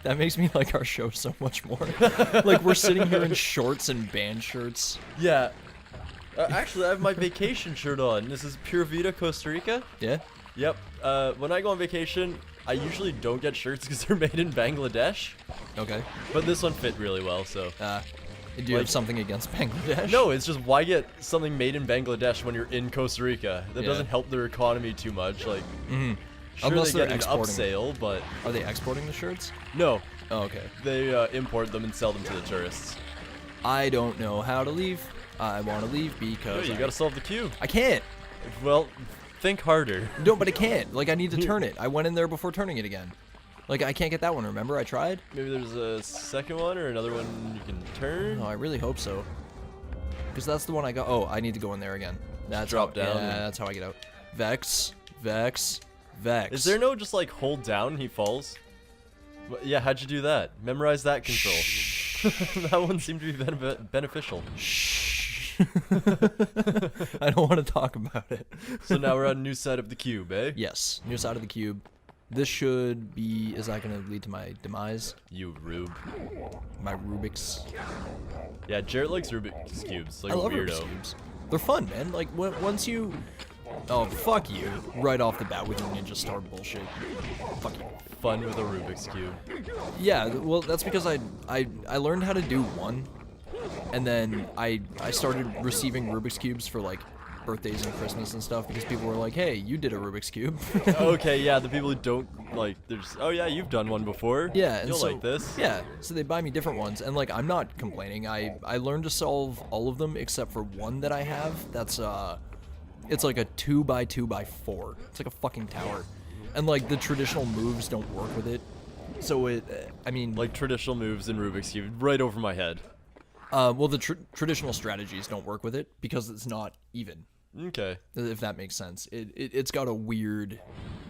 That makes me like our show so much more. Like, we're sitting here in shorts and band shirts. Yeah. Actually, I have my vacation shirt on. This is Pura Vida, Costa Rica. Yeah? Yep. When I go on vacation, I usually don't get shirts because they're made in Bangladesh. Okay. But this one fit really well, so. Do you have something against Bangladesh? No, it's just why get something made in Bangladesh when you're in Costa Rica? That doesn't help their economy too much. Like, sure, Unless they they're get an exporting. upsale, but Are they exporting the shirts? no, Oh, okay. they import them and sell them to the tourists. I don't know how to leave. I want to leave Oh, because you gotta solve the cube. I can't. Well, think harder. No, but I can't. Like, I need to turn it. I went in there before turning it again. Like, I can't get that one, remember? I tried? Maybe there's a second one or another one you can turn. Oh, I really hope so. Because that's the one I got. Oh, I need to go in there again. That's drop how, down. Yeah, that's how I get out. Vexx. Vexx. Vexx. Is there no just like hold down and he falls? Yeah, how'd you do that? Memorize that control. That one seemed to be beneficial. Shh. I don't want to talk about it. So now we're on a new side of the cube, eh? Yes, new side of the cube. This should be. Is that going to lead to my demise? You Rube. My Rubik's. Yeah, Jarrett likes Rubik's cubes. Like I a love weirdo. Rubik's cubes. They're fun, man. Like once you. Oh, fuck you! Right off the bat with your Ninja Star bullshit. Fuck you. Fun with a Rubik's cube. Yeah, well, that's because I learned how to do one, and then I started receiving Rubik's cubes for like birthdays and Christmas and stuff because people were like, "Hey, you did a Rubik's cube." Okay, yeah, the people who don't like, there's, oh yeah, you've done one before. Yeah, and you'll so, like this. Yeah, so they buy me different ones, and like I'm not complaining. I learned to solve all of them except for one that I have. That's it's like a 2x2x4. It's like a fucking tower, and like the traditional moves don't work with it. So I mean, Like traditional moves in Rubik's cube, right over my head. well, the traditional strategies don't work with it because it's not even. Okay. If that makes sense. It's got a weird.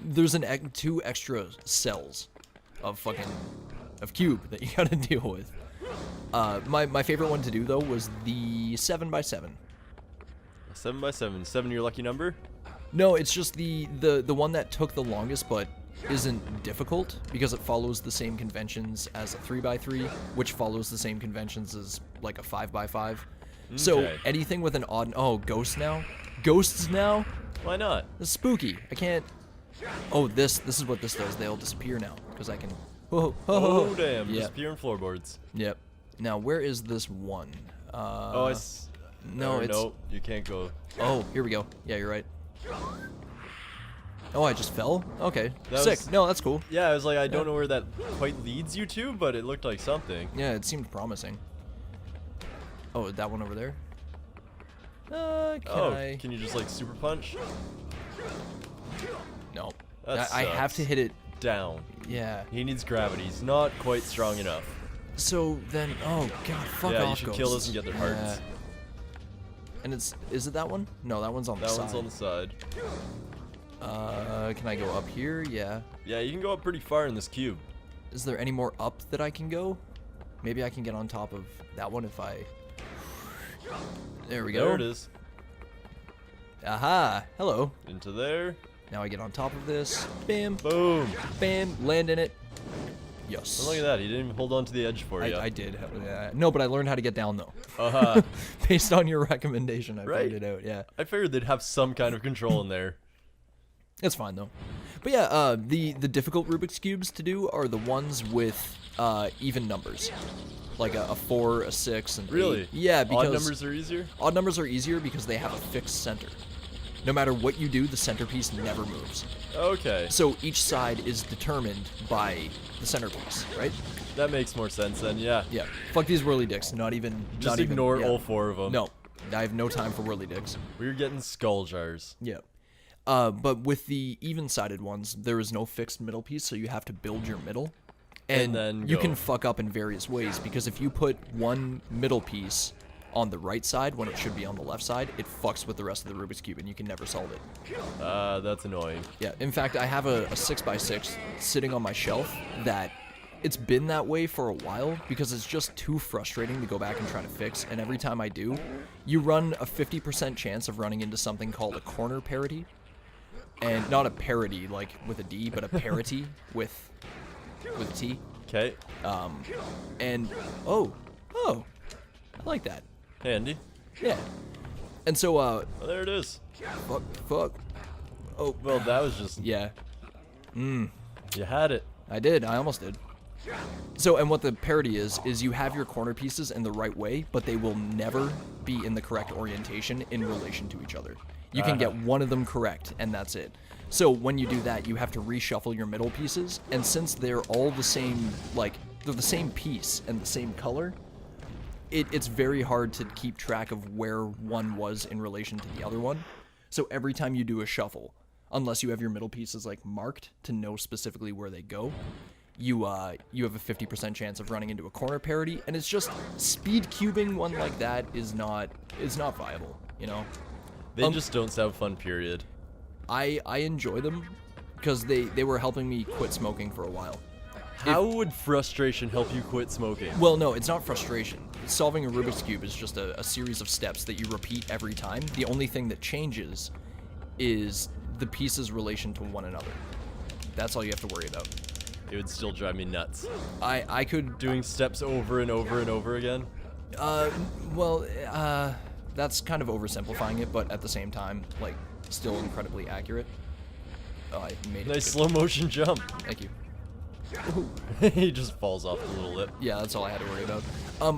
There's two extra cells of cube that you gotta deal with. My favorite one to do though was the 7x7. 7x7. 7 your lucky number? No, it's just the one that took the longest but isn't difficult because it follows the same conventions as a 3x3, which follows the same conventions as like a 5x5. So Okay. anything with an odd. Oh, ghosts now. Ghosts now. Why not? It's spooky. I can't. Oh, this is what this does. They all disappear now because I can. Oh, damn. Yep. Disappearing floorboards. Yep. Now where is this one? Oh, no, it's. No, you can't go. Oh, here we go. Yeah, you're right. Oh, I just fell. Okay, That sick. was- No, that's cool. Yeah, I was like, I don't know where that quite leads you to, but it looked like something. Yeah, it seemed promising. Oh, that one over there. Can Can you just like super punch? No. That I have sucks. to hit it. Down. Yeah. He needs gravity. He's not quite strong enough. So then, oh god, fuck Yeah, off. you should kill ghosts. this and get their hearts. Yeah. And is it that one? No, that one's on the That side. one's on the side. Can I go up here? Yeah. Yeah, you can go up pretty far in this cube. Is there any more up that I can go? Maybe I can get on top of that one if I. There we go. There it is. Aha! Hello. Into there. Now I get on top of this. Bam. Boom. Bam. Land in it. Yes. And look at that. He didn't even hold on to the edge for you. I did. No, but I learned how to get down though. Uh-huh. Based on your recommendation, I Right. figured it out. Yeah. I figured they'd have some kind of control in there. It's fine though. But yeah, the difficult Rubik's cubes to do are the ones with even numbers, like a 4, a 6, and 8. Really? Yeah, because Odd numbers are easier? odd numbers are easier because they have a fixed center. No matter what you do, the centerpiece never moves. Okay. So each side is determined by the centerpiece, right? That makes more sense then, yeah. Yeah. Fuck these whirly dicks. Not even. Just not even, ignore yeah. all 4 of them. No, I have no time for whirly dicks. We're getting skull jars. Yeah. But with the even-sided ones, there is no fixed middle piece, so you have to build your middle. And then you go. can fuck up in various ways, because if you put one middle piece on the right side when it should be on the left side, it fucks with the rest of the Rubik's Cube, and you can never solve it. That's annoying. Yeah, in fact, I have a 6x6 sitting on my shelf that it's been that way for a while because it's just too frustrating to go back and try to fix, and every time I do, you run a 50% chance of running into something called a corner parity, and not a parody like with a D, but a parity with a T. Okay. And oh, I like that. Handy. Yeah. And so Oh, there it is. fuck. Oh, Well, that was just... yeah. You had it. I did. I almost did. So, and what the parity is you have your corner pieces in the right way, but they will never be in the correct orientation in relation to each other. You can get one of them correct, and that's it. So when you do that, you have to reshuffle your middle pieces, and since they're all the same, like, they're the same piece and the same color, it's very hard to keep track of where one was in relation to the other one. So every time you do a shuffle, unless you have your middle pieces, like, marked to know specifically where they go, you have a 50% chance of running into a corner parity, and it's just speed cubing one like that is not viable, you know? They just don't sound fun, period. I enjoy them because they were helping me quit smoking for a while. How would frustration help you quit smoking? Well, no, it's not frustration. Solving a Rubik's Cube is just a series of steps that you repeat every time. The only thing that changes is the pieces' relation to one another. That's all you have to worry about. It would still drive me nuts. I could... Doing steps over and over and over again? That's kind of oversimplifying it, but at the same time, like, still incredibly accurate. Oh, I made it. Nice slow motion jump. Thank you. He just falls off the little lip. Yeah, that's all I had to worry about.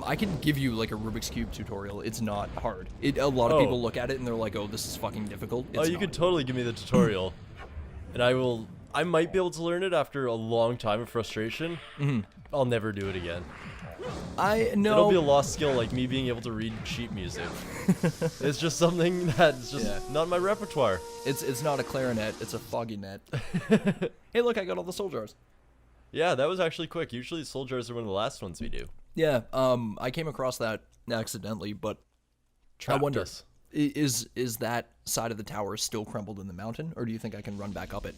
I can give you, like, a Rubik's Cube tutorial. It's not hard. A lot of people look at it and they're like, oh, this is fucking difficult. It's You not. could totally give me the tutorial. And I might be able to learn it after a long time of frustration. I'll never do it again. I know. It'll be a lost skill, like me being able to read sheet music. It's just something that's just not in my repertoire. It's not a clarinet, it's a foggy net. Hey, look, I got all the soul jars. Yeah, that was actually quick. Usually soul jars are one of the last ones we do. Yeah, I came across that accidentally, but I wonder, us. is that side of the tower still crumbled in the mountain, or do you think I can run back up it?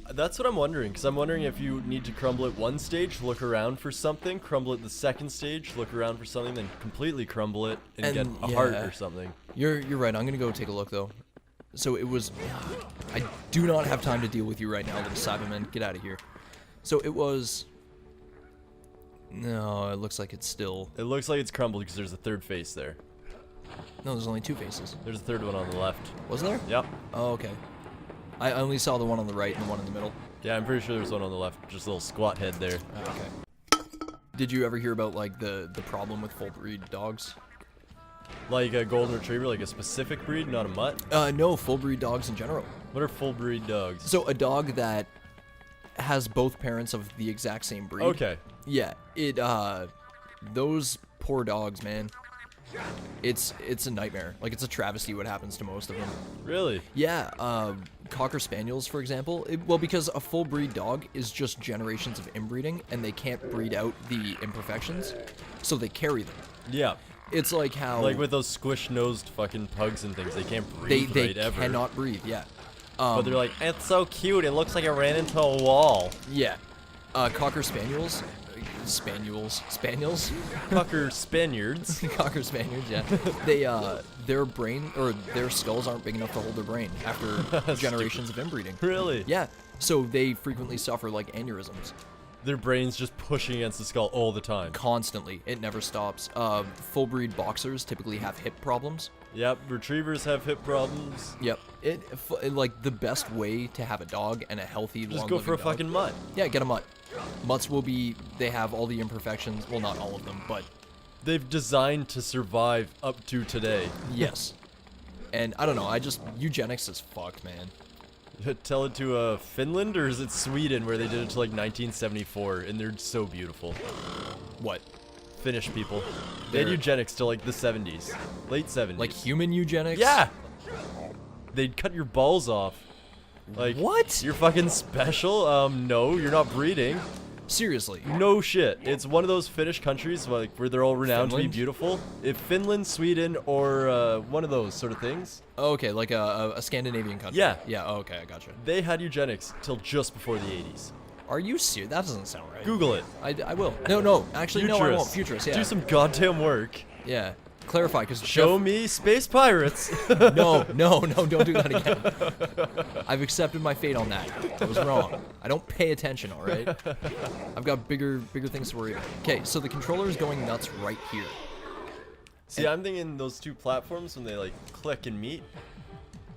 That's what I'm wondering, because I'm wondering if you need to crumble it one stage, look around for something, crumble it the second stage, look around for something, then completely crumble it and get a heart or something. You're right. I'm gonna go take a look though. So it was. I do not have time to deal with you right now, little Cyberman. Get out of here. So it was. No, it looks like it's still. It looks like it's crumbled because there's a third face there. No, there's only two faces. There's a third one on the left. Was there? Yep. Oh, okay. I only saw the one on the right and the one in the middle. Yeah, I'm pretty sure there's one on the left. Just a little squat head there. Oh, okay. Did you ever hear about, like, the problem with full breed dogs? Like a golden retriever, like a specific breed, not a mutt? No, full breed dogs in general. What are full breed dogs? So a dog that has both parents of the exact same breed. Okay. Yeah, those poor dogs, man. It's a nightmare. Like, it's a travesty what happens to most of them. Really? Yeah, Cocker Spaniels, for example. Because a full breed dog is just generations of inbreeding, and they can't breed out the imperfections, so they carry them. Yeah. It's like how... Like with those squish-nosed fucking pugs and things, they can't breathe They right ever. cannot breathe, yeah. But they're like, it's so cute, it looks like it ran into a wall. Yeah. Cocker Spaniels... Spaniels? Cocker Spaniards. Cocker Spaniards, yeah. Their brain, or their skulls aren't big enough to hold their brain after generations of inbreeding. Really? Yeah. So they frequently suffer, like, aneurysms. Their brain's just pushing against the skull all the time. Constantly. It never stops. Full breed boxers typically have hip problems. Yep, retrievers have hip problems. Yep. Like, the best way to have a dog and a healthy, Just go for a fucking mutt. Yeah, get a mutt. Mutts will be, they have all the imperfections. Well, not all of them, but... They've designed to survive up to today. Yes. And, I don't know, eugenics is fucked, man. Tell it to Finland, or is it Sweden, where they did it to like 1974, and they're so beautiful. What? Finnish people. They had eugenics till like the 70s. Late 70s. Like human eugenics? Yeah! They'd cut your balls off. Like, what? You're fucking special? No, you're not breeding. Seriously? No shit. It's one of those Finnish countries like where they're all renowned to be beautiful. If Finland, Sweden, or one of those sort of things. Oh, okay, like a Scandinavian country. Yeah. Yeah, oh, okay, I gotcha. They had eugenics till just before the 80s. Are you serious? That doesn't sound right. Google it. I will. No, actually, no, I won't. Futurist, yeah. Do some goddamn work. Yeah. clarify, because Show me space pirates. No, don't do that again. I've accepted my fate on that. I was wrong. I don't pay attention, all right? I've got bigger things to worry about. Okay, so the controller is going nuts right here. See, I'm thinking those two platforms, when they like click and meet,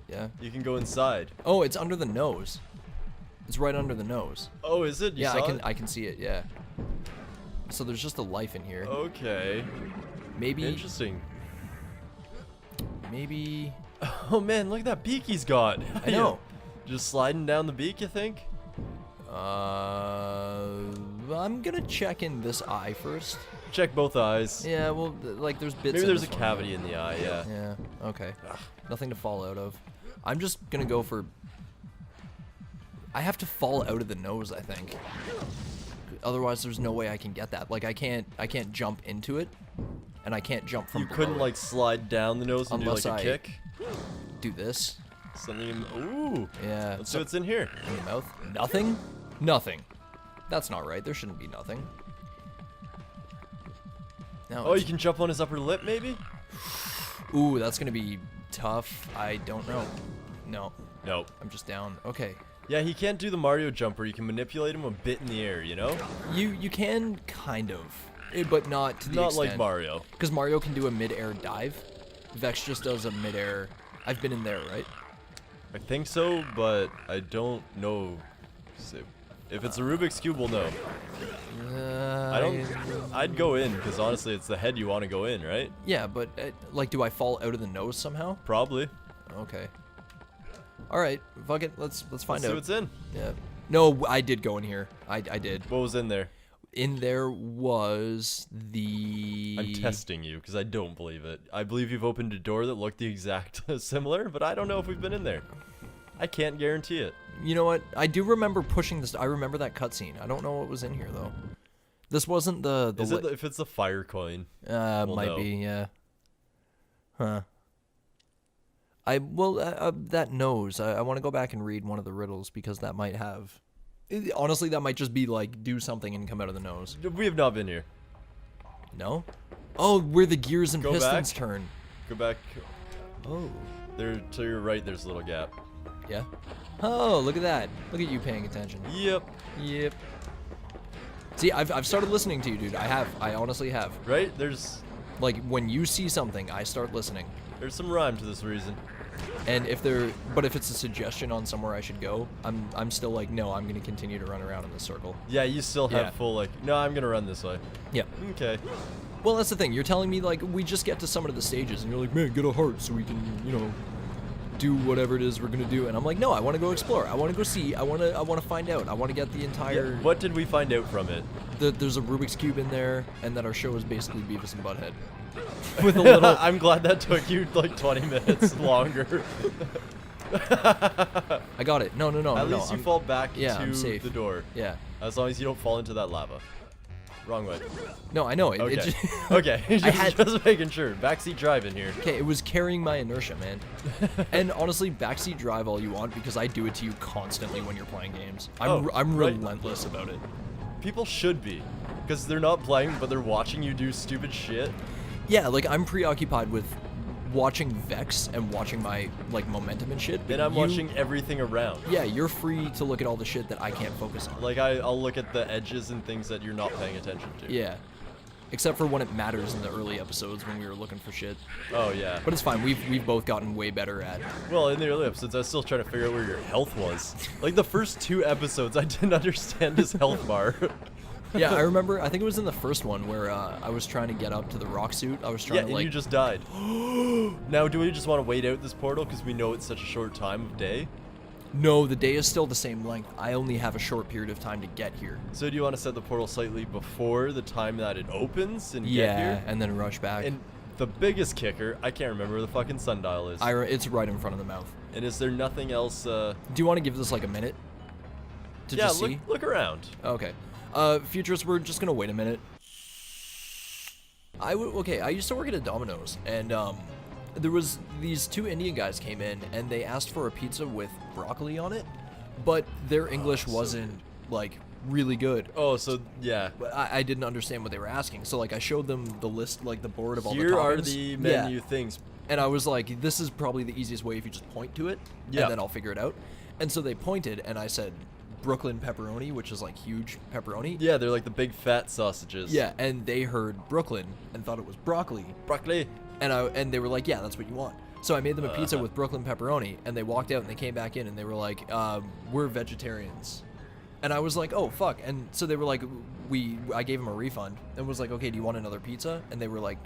Yeah. you can go inside. Oh, it's under the nose. It's right under the nose. Oh, is it? You Yeah, saw it? I can see it. Yeah. So there's just a life in here. Okay. Maybe. Interesting. Maybe. Oh man, look at that beak he's got. I know. Just sliding down the beak, you think? I'm gonna check in this eye first. Check both eyes. Yeah, well, like there's bits. Maybe in there's a this one. cavity in the eye, yeah. Yeah. Okay. Nothing to fall out of. I'm just gonna go for. I have to fall out of the nose, I think. Otherwise, there's no way I can get that. Like, I can't jump into it, and I can't jump from. You below couldn't it. like slide down the nose and Unless do like a I- kick? Do this. Something in, ooh. Yeah. Let's see what's in here. In the mouth. Nothing. Nothing. That's not right. There shouldn't be nothing. No. Oh, you can jump on his upper lip, maybe? Ooh, that's gonna be tough. I don't know. No. Nope. I'm just down. Okay. Yeah, he can't do the Mario jump where you can manipulate him a bit in the air, you know? You can kind of, but not to the Not extent. like Mario. Because Mario can do a mid-air dive. Vexx just does a mid-air. I've been in there, right? I think so, but I don't know. So, if it's a Rubik's Cube, we'll know. I don't. I'd go in, because honestly, it's the head you want to go in, right? Yeah, but like, do I fall out of the nose somehow? Probably. Okay. All right, fuck it. Let's find See out. what's in. Yeah. No, I did go in here. I did. What was in there? In there was the. I'm testing you, because I don't believe it. I believe you've opened a door that looked the exact similar, but I don't know if we've been in there. I can't guarantee it. You know what? I do remember pushing this. I remember that cutscene. I don't know what was in here though. This wasn't the. Is it if it's a fire coin? Might know. be. Yeah. Huh. That nose. I want to go back and read one of the riddles because that might have. Honestly, that might just be like do something and come out of the nose. We have not been here. No. Oh, where the gears and Go pistons back. turn. Go back. Oh. There to your right. There's a little gap. Yeah. Oh, look at that. Look at you paying attention. Yep. Yep. See, I've started listening to you, dude. I have. I honestly have. Right? There's Like when you see something, I start listening. some rhyme to this reason. And if it's a suggestion on somewhere I should go, I'm still like, no, I'm gonna continue to run around in this circle. Yeah, you still have Yeah. full like. No, I'm gonna run this way. Yeah. Okay. Well, that's the thing. You're telling me like we just get to some of the stages, and you're like, man, get a heart so we can, do whatever it is we're gonna do. And I'm like, no, I want to go explore. I want to go see. I want to find out. I want to get the entire. Yeah, what did we find out from it? There's a Rubik's Cube in there, and that our show is basically Beavis and Butthead. With a little. I'm glad that took you like 20 minutes longer. I got it. No. At least you I'm- fall back yeah, I'm to safe. the door. Yeah. As long as you don't fall into that lava. Wrong way. No, I know. It Okay. just, Okay. had- just making sure. Backseat driving here. Okay, it was carrying my inertia, man. And honestly, backseat drive all you want because I do it to you constantly when you're playing games. I'm right. relentless about it. People should be. Because they're not playing, but they're watching you do stupid shit. Yeah, like I'm preoccupied with watching Vexx and watching my like momentum and shit. but And I'm you- watching everything around. Yeah, you're free to look at all the shit that I can't focus on. Like, I'll look at the edges and things that you're not paying attention to. Yeah. Except for when it matters in the early episodes when we were looking for shit. Oh, yeah. But it's fine. We've both gotten way better at. Well, in the early episodes, I was still trying to figure out where your health was. Like, the first 2 episodes, I didn't understand his health bar. Yeah, I remember. I think it was in the first one where I was trying to get up to the rock suit. I was trying Yeah, to and like. you just died. Now, do we just want to wait out this portal because we know it's such a short time of day? No, the day is still the same length. I only have a short period of time to get here. So do you want to set the portal slightly before the time that it opens and get Yeah, here? and then rush back. And the biggest kicker, I can't remember where the fucking sundial is. It's right in front of the mouth. And is there nothing else? Do you want to give this like a minute? To Yeah, just look, see? look around. Okay. Futurists, we're just gonna wait a minute. Okay, I used to work at a Domino's, and there was these 2 Indian guys came in, and they asked for a pizza with broccoli on it, but their English wasn't like really good. Oh, so yeah. But I didn't understand what they were asking. So like I showed them the list, like the board of all the toppings. Here are the menu things. And I was like, this is probably the easiest way if you just point to it, Yeah. and then I'll figure it out. And so they pointed, and I said Brooklyn pepperoni, which is like huge pepperoni. Yeah, they're like the big fat sausages. Yeah, and they heard Brooklyn and thought it was broccoli. Broccoli. And they were like, yeah, that's what you want. So I made them a pizza with Brooklyn pepperoni, and they walked out and they came back in and they were like, we're vegetarians. And I was like, oh, fuck. And so they were like, I gave them a refund and was like, okay, do you want another pizza? And they were like,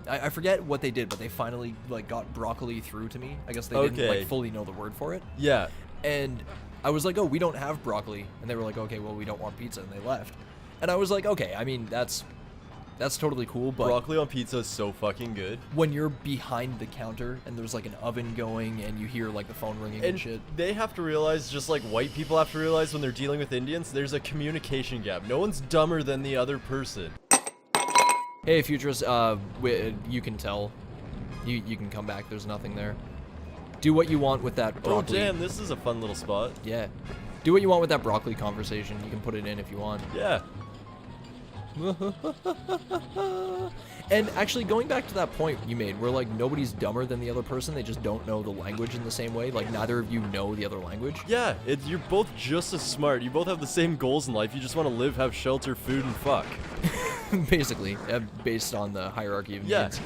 I forget what they did, but they finally like got broccoli through to me. I guess they didn't like fully know the word for it. Yeah. And I was like, oh, we don't have broccoli. And they were like, okay, well, we don't want pizza. And they left. And I was like, okay, I mean, that's totally cool, but broccoli on pizza is so fucking good. When you're behind the counter and there's like an oven going and you hear like the phone ringing and shit. They have to realize, just like white people have to realize when they're dealing with Indians, there's a communication gap. No one's dumber than the other person. Hey, Futurist, you can tell. You can come back. There's nothing there. Do what you want with that broccoli. Oh, damn, this is a fun little spot. Yeah. Do what you want with that broccoli conversation. You can put it in if you want. Yeah. And actually, going back to that point you made, where like nobody's dumber than the other person, they just don't know the language in the same way. Like neither of you know the other language. Yeah, you're both just as smart. You both have the same goals in life. You just want to live, have shelter, food, and fuck. Basically, based on the hierarchy of needs.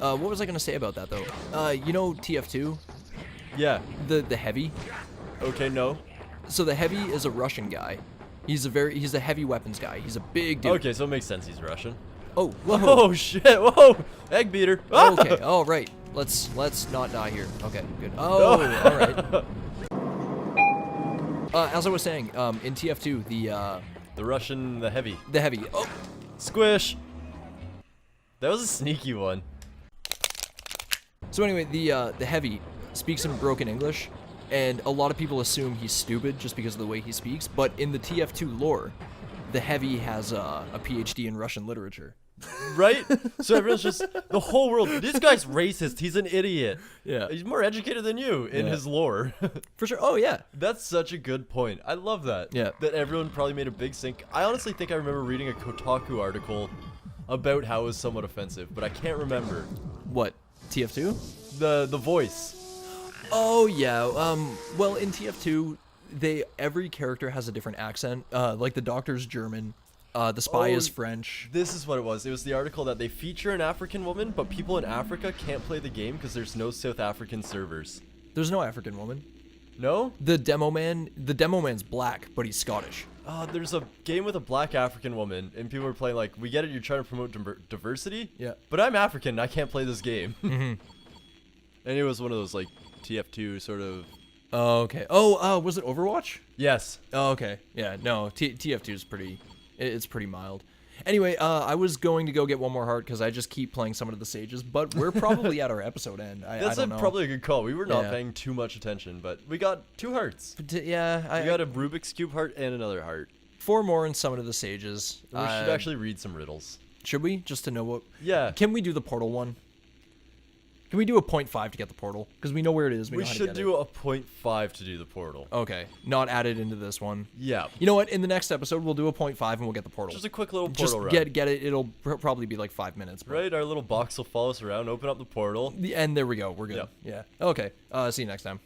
What was I gonna say about that though? You know TF2? Yeah. The heavy. Okay, no. So the heavy is a Russian guy. He's a heavy weapons guy. He's a big dude. Okay, so it makes sense he's Russian. Oh, whoa. Oh shit! Whoa! Egg beater. Okay. Oh right. Let's not die here. Okay. Good. Oh, all right. As I was saying, in TF2, the Russian, the heavy. The heavy. Oh. Squish. That was a sneaky one. So anyway, the heavy speaks in broken English, and a lot of people assume he's stupid just because of the way he speaks. But in the TF2 lore, the heavy has a PhD in Russian literature. Right? So everyone's just, the whole world, this guy's racist, he's an idiot. Yeah. He's more educated than you in his lore. For sure. Oh, yeah. That's such a good point. I love that. Yeah. That everyone probably made a big sink. I honestly think I remember reading a Kotaku article about how it was somewhat offensive, but I can't remember. What? TF2? The voice. Oh, yeah. Well, in TF2, every character has a different accent. Like the doctor's German. The spy is French. This is what it was. It was the article that they feature an African woman, but people in Africa can't play the game because there's no South African servers. There's no African woman. No? The demo man's black, but he's Scottish. There's a game with a black African woman, and people are playing like, we get it, you're trying to promote diversity? Yeah. But I'm African, I can't play this game. Mm-hmm. And it was one of those like TF2 sort of... Oh, okay. Oh, was it Overwatch? Yes. Oh, okay. Yeah, no, TF2 is it's pretty mild. Anyway, I was going to go get one more heart because I just keep playing some of the sages, but we're probably at our episode end. I don't know. Probably a good call. We were not paying too much attention, but we got 2 hearts. We got a Rubik's Cube heart and another heart. 4 more in some of the sages. We should actually read some riddles. Should we? Just to know what... Yeah. Can we do the portal one? Can we do a 0.5 to get the portal? Because we know where it is. We should do a 0.5 to do the portal. Okay. Not added into this one. Yeah. You know what? In the next episode, we'll do a 0.5 and we'll get the portal. Just a quick little portal run. Just get it. It'll probably be like 5 minutes. Right? Our little box will follow us around, open up the portal. And there we go. We're good. Yeah. Okay. See you next time.